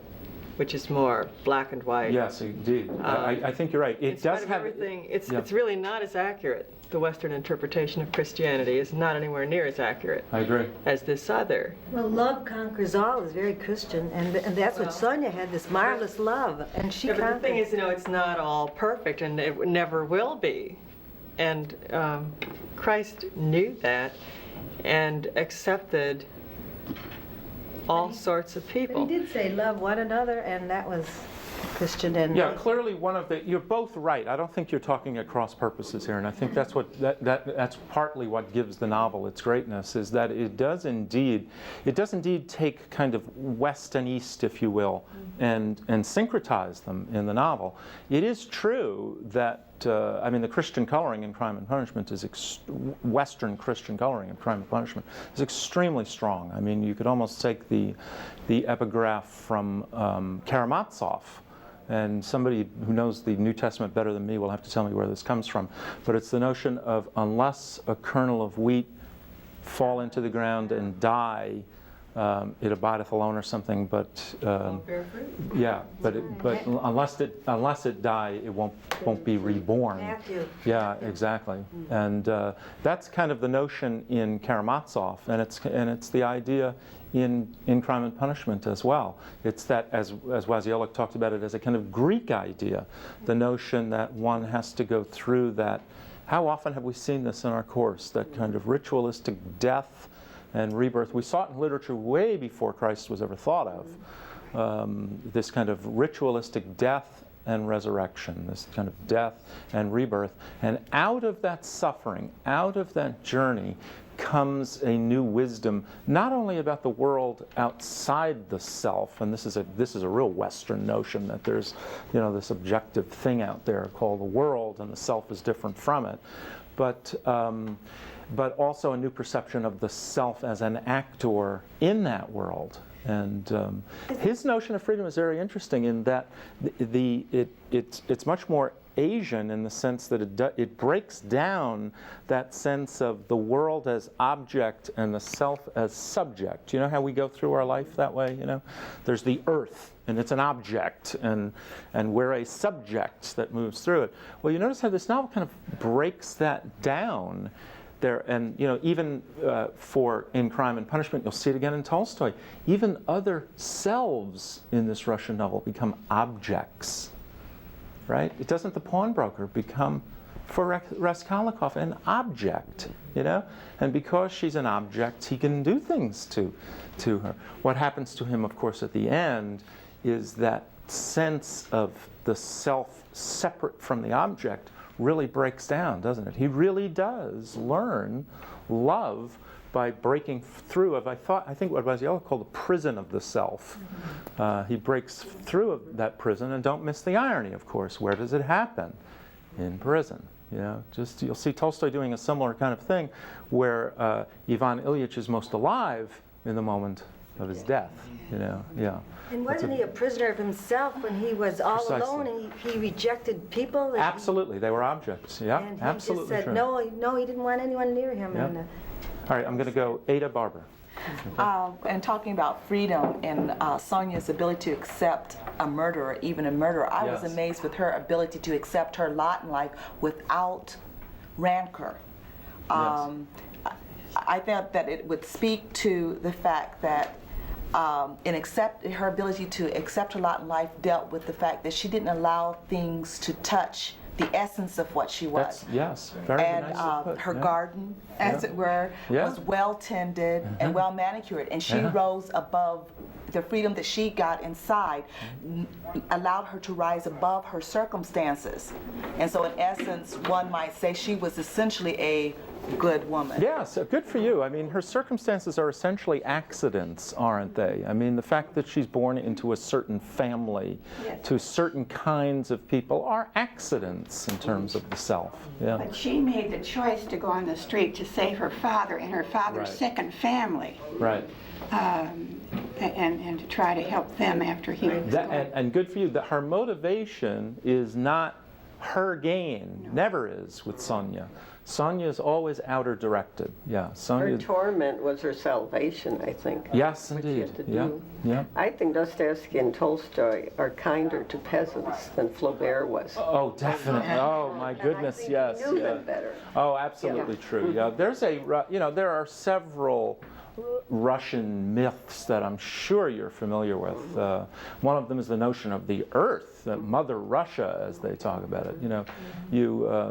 which is more black and white. Yes, indeed. I think you're right. It does have everything. It's really not as accurate. The Western interpretation of Christianity is not anywhere near as accurate. I agree. As this other. Well, love conquers all is very Christian, and that's what Sonia had, this marvelous love, and she conquered. But the thing is, it's not all perfect, and it never will be. And Christ knew that and accepted all sorts of people. But he did say love one another, and that was Christian and... Yeah, clearly you're both right. I don't think you're talking at cross purposes here, and I think that's that's partly what gives the novel its greatness, is that it does indeed take kind of West and East, if you will, and syncretize them in the novel. It is true that I mean, the Christian coloring in Crime and Punishment is Western Christian coloring in Crime and Punishment is extremely strong. I mean, you could almost take the epigraph from Karamazov, and somebody who knows the New Testament better than me will have to tell me where this comes from. But it's the notion of unless a kernel of wheat fall into the ground and die, it abideth alone or something, but yeah, but unless it die, it won't be reborn. Matthew. Yeah, exactly. And that's kind of the notion in Karamazov, and it's the idea in Crime and Punishment as well. It's that, as Wasyolek talked about it, as a kind of Greek idea, the notion that one has to go through that. How often have we seen this in our course? That kind of ritualistic death and rebirth. We saw it in literature way before Christ was ever thought of. This kind of ritualistic death and resurrection, this kind of death and rebirth. And out of that suffering, out of that journey, comes a new wisdom, not only about the world outside the self, and this is a real Western notion that there's, this objective thing out there called the world, and the self is different from it, but also a new perception of the self as an actor in that world. And his notion of freedom is very interesting in that it's much more Asian in the sense that it breaks down that sense of the world as object and the self as subject. You know how we go through our life that way? There's the earth, and it's an object, and we're a subject that moves through it. Well, you notice how this novel kind of breaks that down there, and even in Crime and Punishment, you'll see it again in Tolstoy. Even other selves in this Russian novel become objects, right? It doesn't the pawnbroker become, for Raskolnikov, an object, And because she's an object, he can do things to her. What happens to him, of course, at the end is that sense of the self separate from the object really breaks down, doesn't it? He really does learn love by breaking through of, I think what Wasyolek called the prison of the self. He breaks through that prison, and don't miss the irony, of course. Where does it happen? In prison. You'll see Tolstoy doing a similar kind of thing, where Ivan Ilyich is most alive in the moment of his death. And wasn't he a prisoner of himself when he was all alone and he rejected people? Absolutely, they were objects. Yeah, and he absolutely. just said no, he didn't want anyone near him. Yeah. All right, I'm going to go Ada Barber. And talking about freedom and Sonia's ability to accept a murderer, even a murderer, I was amazed with her ability to accept her lot in life without rancor. I felt that it would speak to the fact that her ability to accept her lot in life dealt with the fact that she didn't allow things to touch the essence of what she was. Very and nice put. Her garden, as it were, was well tended and well manicured, and she rose above the freedom that she got inside, allowed her to rise above her circumstances. And so in essence, one might say she was essentially a good woman. Yes, good for you. I mean, her circumstances are essentially accidents, aren't they? I mean, the fact that she's born into a certain family, to certain kinds of people, are accidents in terms of the self. But she made the choice to go on the street to save her father and her father's second family. Right. And to try to help them after he was gone. And good for you. That her motivation is not her gain. Never is with Sonia. Sonia is always outer directed. Sonia. Her torment was her salvation, I think. Yes, indeed. I think Dostoevsky and Tolstoy are kinder to peasants than Flaubert was. Oh, definitely. Oh, my goodness, yes. He knew them better. Oh, absolutely true. There's there are several Russian myths that I'm sure you're familiar with. One of them is the notion of the earth, Mother Russia, as they talk about it. You know,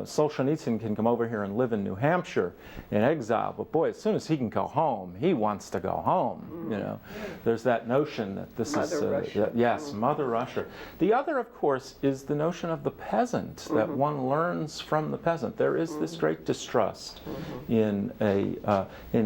Solzhenitsyn can come over here and live in New Hampshire in exile, but boy, as soon as he can go home, he wants to go home. You know, there's that notion that this is Mother Russia. The other, of course, is the notion of the peasant, that one learns from the peasant. There is this great distrust in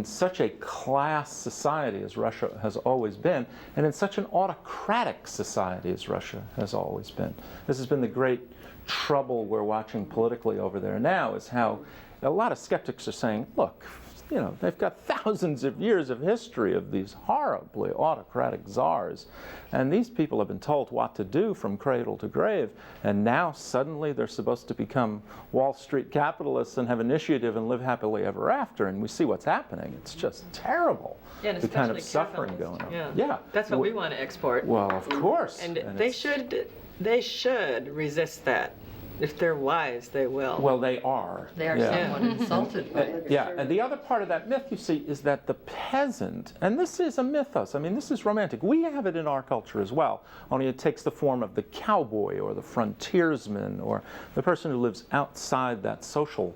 such a class society as Russia has always been, and in such an autocratic society as Russia has always been. This has been the great trouble we're watching politically over there now, is how a lot of skeptics are saying, look, you know, they've got thousands of years of history of these horribly autocratic czars, and these people have been told what to do from cradle to grave, and now suddenly they're supposed to become Wall Street capitalists and have initiative and live happily ever after, and we see what's happening. It's just terrible, the kind of suffering going on. Yeah. That's what we want to export. Well, of course. And they should resist that. If they're wise, they will. Well, they are. They are somewhat insulted by it. Yeah, and the other part of that myth, you see, is that the peasant, and this is a mythos, I mean, this is romantic. We have it in our culture as well, only it takes the form of the cowboy or the frontiersman or the person who lives outside that social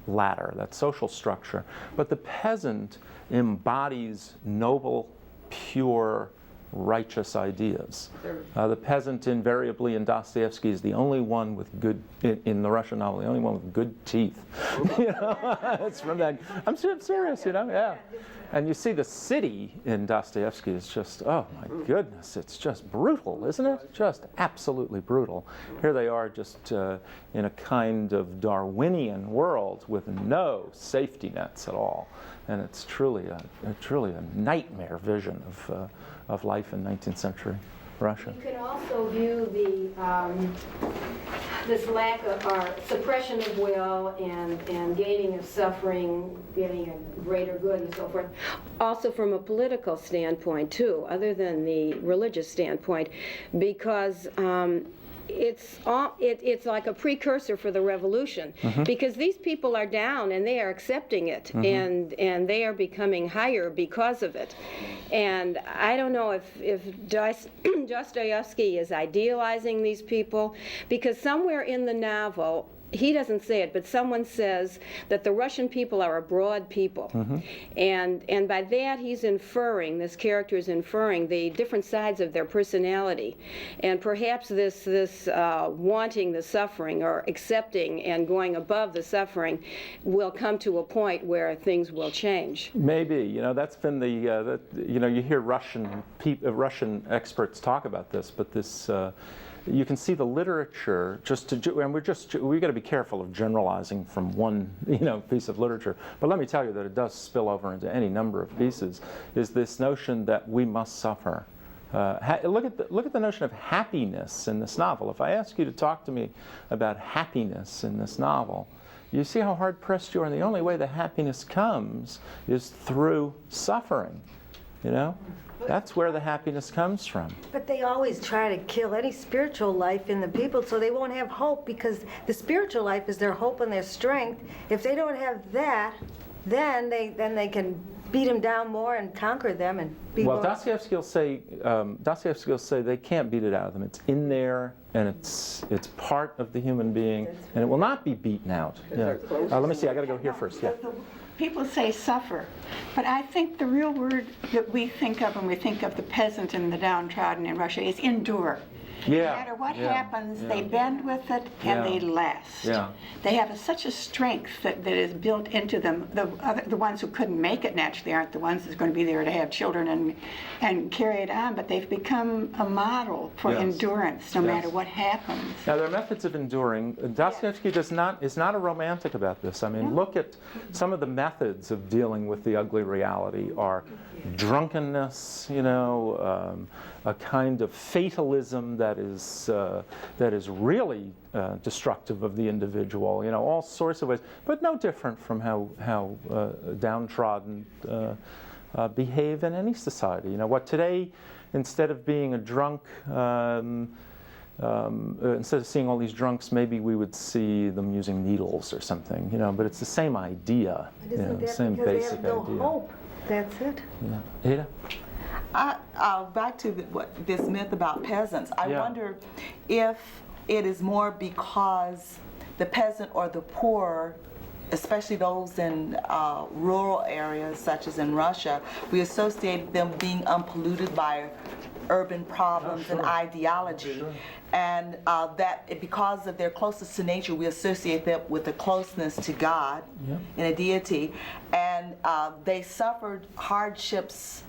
ladder, that social structure. But the peasant embodies noble, pure, righteous ideas. The peasant invariably in Dostoevsky is the only one with good, in the Russian novel, the only one with good teeth. You know, it's from that, I'm serious, you know, yeah. And you see the city in Dostoevsky is just, oh my goodness, it's just brutal, isn't it? Just absolutely brutal. Here they are just in a kind of Darwinian world with no safety nets at all. And it's truly a nightmare vision of life in 19th century Russia. You can also view this lack of suppression of will and gaining of suffering, getting a greater good and so forth, also from a political standpoint too, other than the religious standpoint, because it's like a precursor for the revolution, because these people are down and they are accepting it, and they are becoming higher because of it. And I don't know if Dostoevsky is idealizing these people, because somewhere in the novel, he doesn't say it, but someone says that the Russian people are a broad people. And by that he's inferring, this character is inferring the different sides of their personality. And perhaps this wanting the suffering or accepting and going above the suffering will come to a point where things will change. Maybe, you know, that's been you know, you hear Russian experts talk about this, but this, you can see the literature, and we've got to be careful of generalizing from one, you know, piece of literature. But let me tell you that it does spill over into any number of pieces. Is this notion that we must suffer? Look at the notion of happiness in this novel. If I ask you to talk to me about happiness in this novel, you see how hard pressed you are, and the only way the happiness comes is through suffering. You know? That's where the happiness comes from. But they always try to kill any spiritual life in the people, so they won't have hope, because the spiritual life is their hope and their strength. If they don't have that, then they can beat them down more and conquer them and be more. Dostoevsky will say they can't beat it out of them. It's in there, and it's part of the human being, and it will not be beaten out. Yeah. Let me see. I got to go here first. Yeah. People say suffer, but I think the real word that we think of when we think of the peasant and the downtrodden in Russia is endure. Yeah. No matter what happens, they bend with it and they last. Yeah. They have such a strength that is built into them. The ones who couldn't make it naturally aren't the ones that's going to be there to have children and carry it on, but they've become a model for endurance no matter what happens. Now, there are methods of enduring. Dostoevsky is not a romantic about this. I mean, look at some of the methods of dealing with the ugly reality are drunkenness, you know, a kind of fatalism that is really destructive of the individual, you know, all sorts of ways, but no different from how downtrodden behave in any society. You know, what today, instead of being a drunk, instead of seeing all these drunks, maybe we would see them using needles or something, you know, but it's the same idea, you know, the same basic idea. Because they have no hope. That's it. Yeah. Ada? Back to this myth about peasants, I wonder if it is more because the peasant or the poor, especially those in rural areas such as in Russia, we associate them being unpolluted by urban problems and ideology. And that because of their closeness to nature, we associate them with a closeness to God and a deity. And they suffered hardships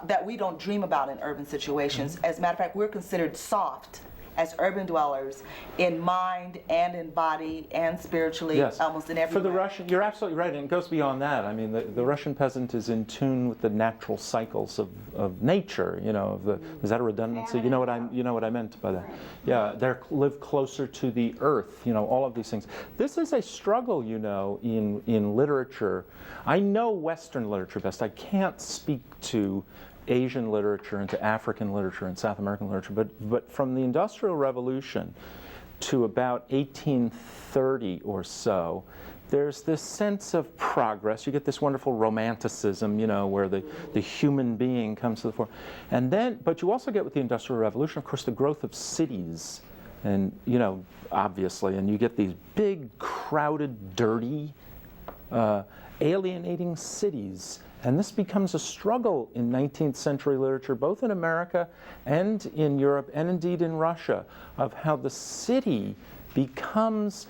that we don't dream about in urban situations. As a matter of fact, we're considered soft as urban dwellers in mind and in body and spiritually, almost in every For the way. Russian, you're absolutely right, and it goes beyond that. I mean, the Russian peasant is in tune with the natural cycles of nature. You know, is that a redundancy? You know what I meant by that. Yeah, they live closer to the earth. You know, all of these things. This is a struggle, you know, in literature. I know Western literature best. I can't speak to Asian literature and to African literature and South American literature, but from the Industrial Revolution to about 1830 or so, there's this sense of progress. You get this wonderful romanticism, you know, where the human being comes to the fore. And then, but you also get with the Industrial Revolution, of course, the growth of cities, and, you know, obviously, and you get these big, crowded, dirty, alienating cities. And this becomes a struggle in 19th century literature, both in America and in Europe, and indeed in Russia, of how the city becomes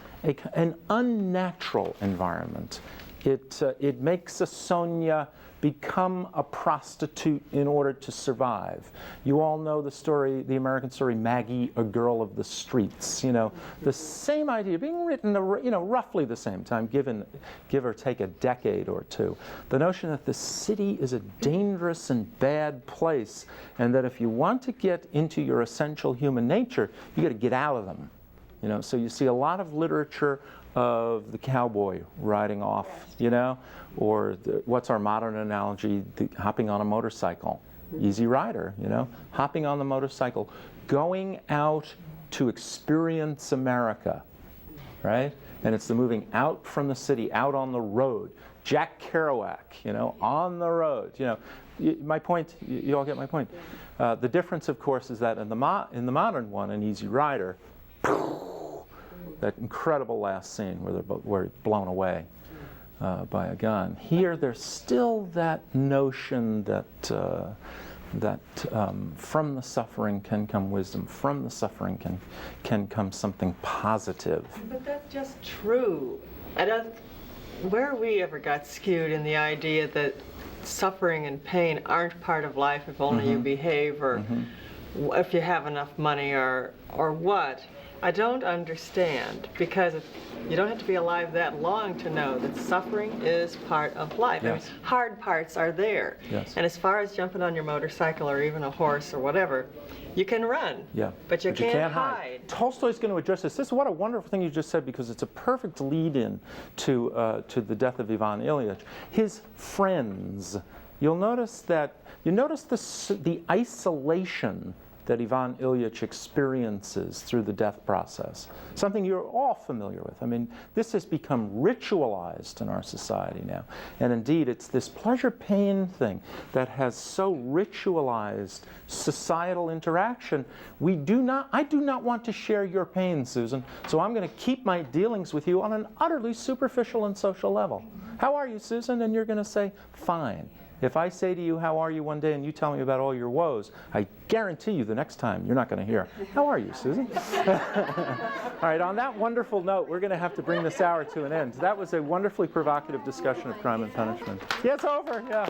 an unnatural environment. It makes a Sonia become a prostitute in order to survive. You all know the story, the American story, Maggie, a Girl of the Streets. You know, the same idea being written, you know, roughly the same time, give or take a decade or two. The notion that the city is a dangerous and bad place, and that if you want to get into your essential human nature, you got to get out of them. You know, so you see a lot of literature of the cowboy riding off, you know, or what's our modern analogy, hopping on a motorcycle. Easy Rider, you know, hopping on the motorcycle, going out to experience America, right? And it's the moving out from the city, out on the road. Jack Kerouac, you know, on the road, you know. My point, you all get my point. The difference, of course, is that in the modern one, in Easy Rider, that incredible last scene where they're blown away by a gun. Here, there's still that notion that from the suffering can come wisdom. From the suffering can come something positive. But that's just true. Where we ever got skewed in the idea that suffering and pain aren't part of life if only you behave, or if you have enough money, or what. I don't understand, because you don't have to be alive that long to know that suffering is part of life. Yes. I mean, hard parts are there. Yes. And as far as jumping on your motorcycle or even a horse or whatever, you can run, but you can't hide. Tolstoy's going to address this. What a wonderful thing you just said, because it's a perfect lead-in to the death of Ivan Ilyich. His friends, you'll notice that, the isolation that Ivan Ilyich experiences through the death process, something you're all familiar with. I mean, this has become ritualized in our society now. And indeed, it's this pleasure-pain thing that has so ritualized societal interaction. I do not want to share your pain, Susan, so I'm going to keep my dealings with you on an utterly superficial and social level. How are you, Susan? And you're going to say, fine. If I say to you, how are you, one day, and you tell me about all your woes, I guarantee you the next time you're not going to hear, how are you, Susan? All right, on that wonderful note, we're going to have to bring this hour to an end. That was a wonderfully provocative discussion of crime and punishment. Yeah, it's over, yeah.